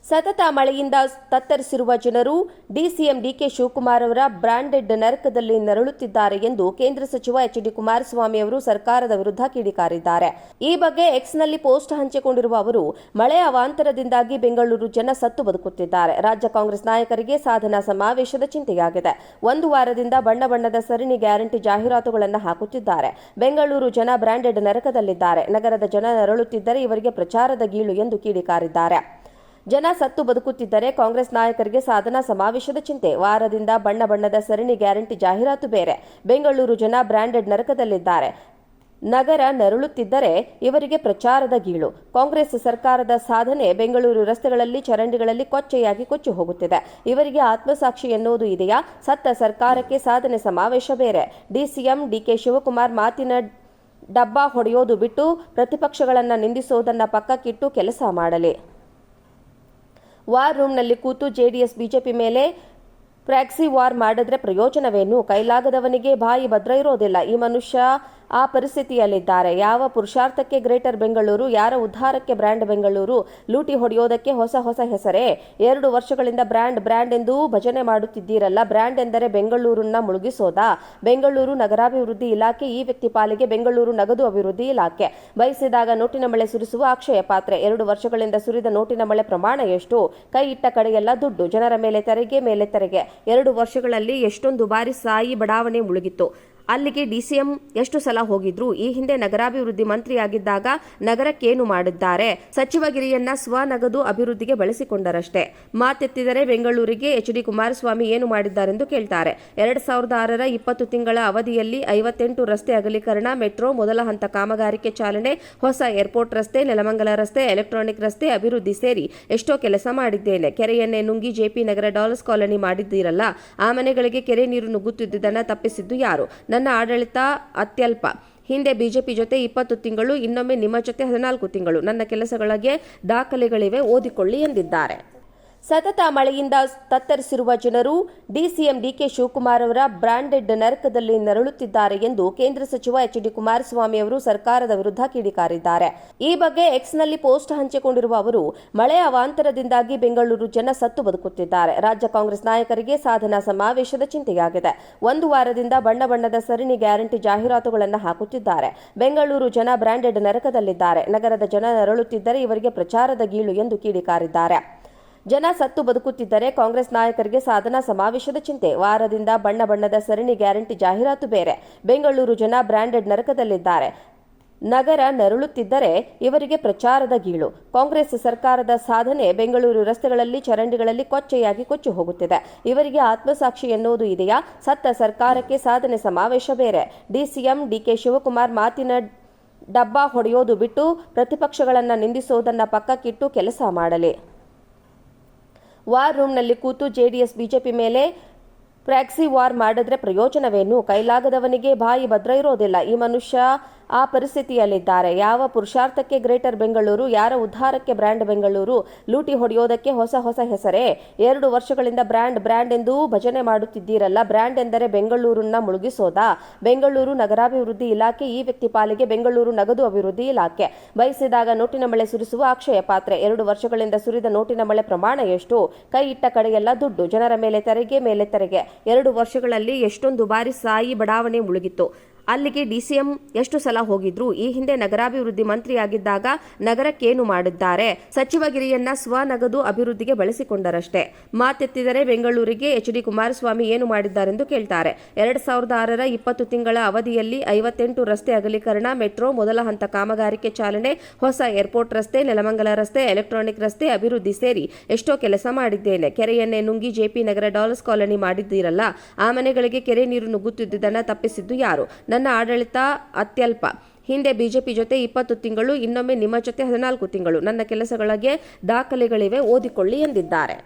ಸತತ ಮಳೆಯಿಂದ ತತ್ತರಿಸಿರುವ ಜನರು ಡಿಸಿಎಂ ಡಿಕೆ ಶಿವಕುಮಾರ್ ಅವರ ಬ್ರಾಂಡೆಡ್ ನರಕದಲ್ಲಿ ನರಳುತ್ತಿದ್ದಾರೆ ಎಂದು ಕೇಂದ್ರ ಸಚಿವ ಎಚ್.ಡಿ. ಕುಮಾರಸ್ವಾಮಿ ಅವರು ಸರ್ಕಾರದ ವಿರುದ್ಧ ಕಿಡಿಕಾರಿದ್ದಾರೆ. ಈ ಬಗ್ಗೆ ಎಕ್ಸ್ನಲ್ಲಿ ಪೋಸ್ಟ್ ಹಂಚಿಕೊಂಡಿರುವ ಅವರು, ಮಳೆಯ ಅವಾಂತರದಿಂದಾಗಿ ಬೆಂಗಳೂರು ಜನ ಸತ್ತು ಬದುಕುತ್ತಿದ್ದಾರೆ. ರಾಜ್ಯ ಕಾಂಗ್ರೆಸ್ ನಾಯಕರಿಗೆ ಸಾಧನಾ ಸಮಾವೇಶದ ಚಿಂತೆಯಾಗಿದೆ. ಒಂದು ವಾರದಿಂದ ಬಣ್ಣ ಬಣ್ಣದ ಸರಣಿ ಗ್ಯಾರಂಟಿ ಜಾಹೀರಾತುಗಳನ್ನು ಹಾಕುತ್ತಿದ್ದಾರೆ. ಬೆಂಗಳೂರು ಜನ ಬ್ರಾಂಡೆಡ್ ನರಕದಲ್ಲಿದ್ದಾರೆ. ನಗರದ ಜನ ನರಳುತ್ತಿದ್ದರೆ ಇವರಿಗೆ ಪ್ರಚಾರದ ಗೀಳು ಎಂದು ಕಿಡಿಕಾರಿದ್ದಾರೆ. ಜನ ಸತ್ತು ಬದುಕುತ್ತಿದ್ದರೆ ಕಾಂಗ್ರೆಸ್ ನಾಯಕರಿಗೆ ಸಾಧನಾ ಸಮಾವೇಶದ ಚಿಂತೆ. ವಾರದಿಂದ ಬಣ್ಣ ಬಣ್ಣದ ಸರಣಿ ಗ್ಯಾರಂಟಿ ಜಾಹೀರಾತು ಬೇರೆ. ಬೆಂಗಳೂರು ಜನ ಬ್ರಾಂಡೆಡ್ ನರಕದಲ್ಲಿದ್ದಾರೆ. ನಗರ ನರಳುತ್ತಿದ್ದರೆ ಇವರಿಗೆ ಪ್ರಚಾರದ ಗೀಳು. ಕಾಂಗ್ರೆಸ್ ಸರ್ಕಾರದ ಸಾಧನೆ ಬೆಂಗಳೂರು ರಸ್ತೆಗಳಲ್ಲಿ ಚರಂಡಿಗಳಲ್ಲಿ ಕೊಚ್ಚೆಯಾಗಿ ಕೊಚ್ಚಿ ಹೋಗುತ್ತಿದೆ. ಇವರಿಗೆ ಆತ್ಮಸಾಕ್ಷಿ ಎನ್ನುವುದು ಇದೆಯಾ? ಸತ್ತ ಸರ್ಕಾರಕ್ಕೆ ಸಾಧನೆ ಸಮಾವೇಶ ಬೇರೆ. ಡಿಸಿಎಂ ಡಿಕೆ ಶಿವಕುಮಾರ್ ಮಾತಿನ ಡಬ್ಬ ಹೊಡೆಯೋದು ಬಿಟ್ಟು ಪ್ರತಿಪಕ್ಷಗಳನ್ನು ನಿಂದಿಸೋದನ್ನ ಪಕ್ಕಕ್ಕಿಟ್ಟು ಕೆಲಸ ಮಾಡಲಿ. ವಾರ್ ರೂಮ್ನಲ್ಲಿ ಕೂತು ಜೆಡಿಎಸ್ ಬಿಜೆಪಿ ಮೇಲೆ ಪ್ರಾಕ್ಸಿ ವಾರ್ ಮಾಡಿದ್ರೆ ಪ್ರಯೋಜನವೇನು? ಕೈಲಾಗದವನಿಗೆ ಬಾಯಿ ಭದ್ರ ಇರೋದಿಲ್ಲ. ಈ ಮನುಷ್ಯ ಆ ಪರಿಸ್ಥಿತಿಯಲ್ಲಿದ್ದಾರೆ. ಯಾವ ಪುರುಷಾರ್ಥಕ್ಕೆ ಗ್ರೇಟರ್ ಬೆಂಗಳೂರು, ಯಾರ ಉದ್ಧಾರಕ್ಕೆ ಬ್ರ್ಯಾಂಡ್ ಬೆಂಗಳೂರು? ಲೂಟಿ ಹೊಡೆಯೋದಕ್ಕೆ ಹೊಸ ಹೆಸರೇ? 2 ವರ್ಷಗಳಿಂದ ಬ್ರ್ಯಾಂಡ್ ಎಂದು ಭಜನೆ ಮಾಡುತ್ತಿದ್ದೀರಲ್ಲ. ಬ್ರ್ಯಾಂಡ್ ಎಂದರೆ ಬೆಂಗಳೂರನ್ನ ಮುಳುಗಿಸೋದಾ? ಬೆಂಗಳೂರು ನಗರಾಭಿವೃದ್ಧಿ ಇಲಾಖೆ ಈ ವ್ಯಕ್ತಿ ಪಾಲಿಗೆ ಬೆಂಗಳೂರು ನಗದು ಅಭಿವೃದ್ಧಿ ಇಲಾಖೆ. ಬಯಸಿದಾಗ ನೋಟಿನ ಮಳೆ ಸುರಿಸುವ ಅಕ್ಷಯ ಪಾತ್ರೆ. 2 ವರ್ಷಗಳಿಂದ ಸುರಿದ ನೋಟಿನ ಮಳೆ ಪ್ರಮಾಣ ಎಷ್ಟು? ಕೈ ಇಟ್ಟ ಕಡೆಯೆಲ್ಲ ದುಡ್ಡು. ಜನರ ಮೇಲೆ ತೆರಿಗೆ. 2 ವರ್ಷಗಳಲ್ಲಿ ಎಷ್ಟೊಂದು ಬಾರಿ ಸಾಯಿ ಬಡಾವಣೆ ಮುಳುಗಿತ್ತು. ಅಲ್ಲಿಗೆ ಡಿಸಿಎಂ ಎಷ್ಟು ಸಲ ಹೋಗಿದ್ರು? ಈ ಹಿಂದೆ ನಗರಾಭಿವೃದ್ಧಿ ಮಂತ್ರಿಯಾಗಿದ್ದಾಗ ನಗರಕ್ಕೇನು ಮಾಡಿದ್ದಾರೆ? ಸಚಿವಗಿರಿಯನ್ನ ಸ್ವನಗದು ಅಭಿವೃದ್ಧಿಗೆ ಬಳಸಿಕೊಂಡರಷ್ಟೇ. ಮಾತೆತ್ತಿದರೆ ಬೆಂಗಳೂರಿಗೆ ಎಚ್.ಡಿ. ಕುಮಾರಸ್ವಾಮಿ ಏನು ಮಾಡಿದ್ದಾರೆಂದು ಕೇಳ್ತಾರೆ. 2006ರ 20 ತಿಂಗಳ ಅವಧಿಯಲ್ಲಿ 58 ರಸ್ತೆ ಅಗಲೀಕರಣ, ಮೆಟ್ರೋ ಮೊದಲ ಹಂತ ಕಾಮಗಾರಿಕೆ ಚಾಲನೆ, ಹೊಸ ಏರ್ಪೋರ್ಟ್ ರಸ್ತೆ, ನೆಲಮಂಗಲ ರಸ್ತೆ, ಎಲೆಕ್ಟ್ರಾನಿಕ್ ರಸ್ತೆ ಅಭಿವೃದ್ಧಿ ಸೇರಿ ಎಷ್ಟೋ ಕೆಲಸ ಮಾಡಿದ್ದೇನೆ. ಕೆರೆಯನ್ನೇ ನುಂಗಿ ಜೆಪಿ ನಗರ ಡಾಲರ್ಸ್ ಕಾಲೋನಿ ಮಾಡಿದ್ದೀರಲ್ಲ, ಆ ಮನೆಗಳಿಗೆ ಕೆರೆ ನೀರು ನುಗ್ಗುತ್ತಿದ್ದುದನ್ನು ತಪ್ಪಿಸಿದ್ದು ಯಾರು? ನನ್ನ ಆಡಳಿತ ಅತ್ಯಲ್ಪ. ಹಿಂದೆ ಬಿಜೆಪಿ ಜೊತೆ 20 ತಿಂಗಳು, ಇನ್ನೊಮ್ಮೆ ನಿಮ್ಮ ಜೊತೆ 14 ತಿಂಗಳು. ನನ್ನ ಕೆಲಸಗಳಿಗೆ ದಾಖಲೆಗಳಿವೆ, ಓದಿಕೊಳ್ಳಿ ಎಂದಿದ್ದಾರೆ. ಸತತ ಮಳೆಯಿಂದ ತತ್ತರಿಸಿರುವ ಜನರು ಡಿಸಿಎಂ ಡಿಕೆ ಶಿವಕುಮಾರ್ ಅವರ ಬ್ರಾಂಡೆಡ್ ನರಕದಲ್ಲಿ ನರಳುತ್ತಿದ್ದಾರೆ ಎಂದು ಕೇಂದ್ರ ಸಚಿವ ಎಚ್.ಡಿ. ಕುಮಾರಸ್ವಾಮಿ ಅವರು ಸರ್ಕಾರದ ವಿರುದ್ಧ ಕಿಡಿಕಾರಿದ್ದಾರೆ. ಈ ಬಗ್ಗೆ ಎಕ್ಸ್ನಲ್ಲಿ ಪೋಸ್ಟ್ ಹಂಚಿಕೊಂಡಿರುವ ಅವರು, ಮಳೆಯ ಅವಾಂತರದಿಂದಾಗಿ ಬೆಂಗಳೂರು ಜನ ಸತ್ತು ಬದುಕುತ್ತಿದ್ದಾರೆ. ರಾಜ್ಯ ಕಾಂಗ್ರೆಸ್ ನಾಯಕರಿಗೆ ಸಾಧನಾ ಸಮಾವೇಶದ ಚಿಂತೆಯಾಗಿದೆ. ಒಂದು ವಾರದಿಂದ ಬಣ್ಣ ಬಣ್ಣದ ಸರಣಿ ಗ್ಯಾರಂಟಿ ಜಾಹೀರಾತುಗಳನ್ನು ಹಾಕುತ್ತಿದ್ದಾರೆ. ಬೆಂಗಳೂರು ಜನ ಬ್ರಾಂಡೆಡ್ ನರಕದಲ್ಲಿದ್ದಾರೆ. ನಗರದ ಜನ ನರಳುತ್ತಿದ್ದರೆ ಇವರಿಗೆ ಪ್ರಚಾರದ ಗೀಳು ಎಂದು ಕಿಡಿಕಾರಿದ್ದಾರೆ. ಜನ ಸತ್ತು ಬದುಕುತ್ತಿದ್ದರೆ ಕಾಂಗ್ರೆಸ್ ನಾಯಕರಿಗೆ ಸಾಧನಾ ಸಮಾವೇಶದ ಚಿಂತೆ. ವಾರದಿಂದ ಬಣ್ಣ ಬಣ್ಣದ ಸರಣಿ ಗ್ಯಾರಂಟಿ ಜಾಹೀರಾತು ಬೇರೆ. ಬೆಂಗಳೂರು ಜನ ಬ್ರಾಂಡೆಡ್ ನರಕದಲ್ಲಿದ್ದಾರೆ. ನಗರ ನರಳುತ್ತಿದ್ದರೆ ಇವರಿಗೆ ಪ್ರಚಾರದ ಗೀಳು. ಕಾಂಗ್ರೆಸ್ ಸರ್ಕಾರದ ಸಾಧನೆ ಬೆಂಗಳೂರು ರಸ್ತೆಗಳಲ್ಲಿ ಚರಂಡಿಗಳಲ್ಲಿ ಕೊಚ್ಚೆಯಾಗಿ ಕೊಚ್ಚಿ ಹೋಗುತ್ತಿದೆ. ಇವರಿಗೆ ಆತ್ಮಸಾಕ್ಷಿ ಎನ್ನುವುದು ಇದೆಯಾ? ಸತ್ತ ಸರ್ಕಾರಕ್ಕೆ ಸಾಧನೆ ಸಮಾವೇಶ ಬೇರೆ. ಡಿಸಿಎಂ ಡಿಕೆ ಶಿವಕುಮಾರ್ ಮಾತಿನ ಡಬ್ಬ ಹೊಡೆಯೋದು ಬಿಟ್ಟು ಪ್ರತಿಪಕ್ಷಗಳನ್ನು ನಿಂದಿಸೋದನ್ನ ಪಕ್ಕಕ್ಕಿಟ್ಟು ಕೆಲಸ ಮಾಡಲಿ. ವಾರ್ ರೂಮ್ನಲ್ಲಿ ಕೂತು ಜೆಡಿಎಸ್ ಬಿಜೆಪಿ ಮೇಲೆ ಪ್ರಾಕ್ಸಿ ವಾರ್ ಮಾಡಿದ್ರೆ ಪ್ರಯೋಜನವೇನು? ಕೈಲಾಗದವನಿಗೆ ಬಾಯಿ ಭದ್ರ ಇರೋದಿಲ್ಲ. ಈ ಮನುಷ್ಯ ಆ ಪರಿಸ್ಥಿತಿಯಲ್ಲಿದ್ದಾರೆ. ಯಾವ ಪುರುಷಾರ್ಥಕ್ಕೆ ಗ್ರೇಟರ್ ಬೆಂಗಳೂರು, ಯಾರ ಉದ್ಧಾರಕ್ಕೆ ಬ್ರ್ಯಾಂಡ್ ಬೆಂಗಳೂರು? ಲೂಟಿ ಹೊಡೆಯೋದಕ್ಕೆ ಹೊಸ ಹೆಸರೇ? 2 ವರ್ಷಗಳಿಂದ ಬ್ರ್ಯಾಂಡ್ ಎಂದು ಭಜನೆ ಮಾಡುತ್ತಿದ್ದೀರಲ್ಲ. ಬ್ರ್ಯಾಂಡ್ ಎಂದರೆ ಬೆಂಗಳೂರನ್ನ ಮುಳುಗಿಸೋದಾ? ಬೆಂಗಳೂರು ನಗರಾಭಿವೃದ್ಧಿ ಇಲಾಖೆ ಈ ವ್ಯಕ್ತಿ ಪಾಲಿಗೆ ಬೆಂಗಳೂರು ನಗದು ಅಭಿವೃದ್ಧಿ ಇಲಾಖೆ. ಬಯಸಿದಾಗ ನೋಟಿನ ಮಳೆ ಸುರಿಸುವ ಅಕ್ಷಯ ಪಾತ್ರೆ. 2 ವರ್ಷಗಳಿಂದ ಸುರಿದ ನೋಟಿನ ಮಳೆ ಪ್ರಮಾಣ ಎಷ್ಟು? ಕೈ ಇಟ್ಟ ಕಡೆಯೆಲ್ಲ ದುಡ್ಡು. ಜನರ ಮೇಲೆ ತೆರಿಗೆ. 2 ವರ್ಷಗಳಲ್ಲಿ ಎಷ್ಟೊಂದು ಬಾರಿ ಸಾಯಿ ಬಡಾವಣೆ ಮುಳುಗಿತ್ತು. ಅಲ್ಲಿಗೆ ಡಿಸಿಎಂ ಎಷ್ಟು ಸಲ ಹೋಗಿದ್ರು? ಈ ಹಿಂದೆ ನಗರಾಭಿವೃದ್ಧಿ ಮಂತ್ರಿಯಾಗಿದ್ದಾಗ ನಗರಕ್ಕೇನು ಮಾಡಿದ್ದಾರೆ? ಸಚಿವಗಿರಿಯನ್ನ ಸ್ವನಗದು ಅಭಿವೃದ್ಧಿಗೆ ಬಳಸಿಕೊಂಡರಷ್ಟೇ. ಮಾತೆತ್ತಿದರೆ ಬೆಂಗಳೂರಿಗೆ ಎಚ್.ಡಿ. ಕುಮಾರಸ್ವಾಮಿ ಏನು ಮಾಡಿದ್ದಾರೆಂದು ಕೇಳ್ತಾರೆ. 2006ರ 20 ತಿಂಗಳ ಅವಧಿಯಲ್ಲಿ 58 ರಸ್ತೆ ಅಗಲೀಕರಣ, ಮೆಟ್ರೋ ಮೊದಲ ಹಂತ ಕಾಮಗಾರಿಕೆ ಚಾಲನೆ, ಹೊಸ ಏರ್ಪೋರ್ಟ್ ರಸ್ತೆ, ನೆಲಮಂಗಲ ರಸ್ತೆ, ಎಲೆಕ್ಟ್ರಾನಿಕ್ ರಸ್ತೆ ಅಭಿವೃದ್ಧಿ ಸೇರಿ ಎಷ್ಟೋ ಕೆಲಸ ಮಾಡಿದ್ದೇನೆ. ಕೆರೆಯನ್ನೇ ನುಂಗಿ ಜೆಪಿ ನಗರ ಡಾಲರ್ಸ್ ಕಾಲೋನಿ ಮಾಡಿದ್ದೀರಲ್ಲ, ಆ ಮನೆಗಳಿಗೆ ಕೆರೆ ನೀರು ನುಗ್ಗುತ್ತಿದ್ದುದನ್ನು ತಪ್ಪಿಸಿದ್ದು ಯಾರು? ನನ್ನ ಆಡಳಿತ ಅತ್ಯಲ್ಪ. ಹಿಂದೆ ಬಿಜೆಪಿ ಜೊತೆ 20 ತಿಂಗಳು, ಇನ್ನೊಮ್ಮೆ ನಿಮ್ಮ ಜೊತೆ 14 ತಿಂಗಳು. ನನ್ನ ಕೆಲಸಗಳಿಗೆ ದಾಖಲೆಗಳಿವೆ, ಓದಿಕೊಳ್ಳಿ ಎಂದಿದ್ದಾರೆ.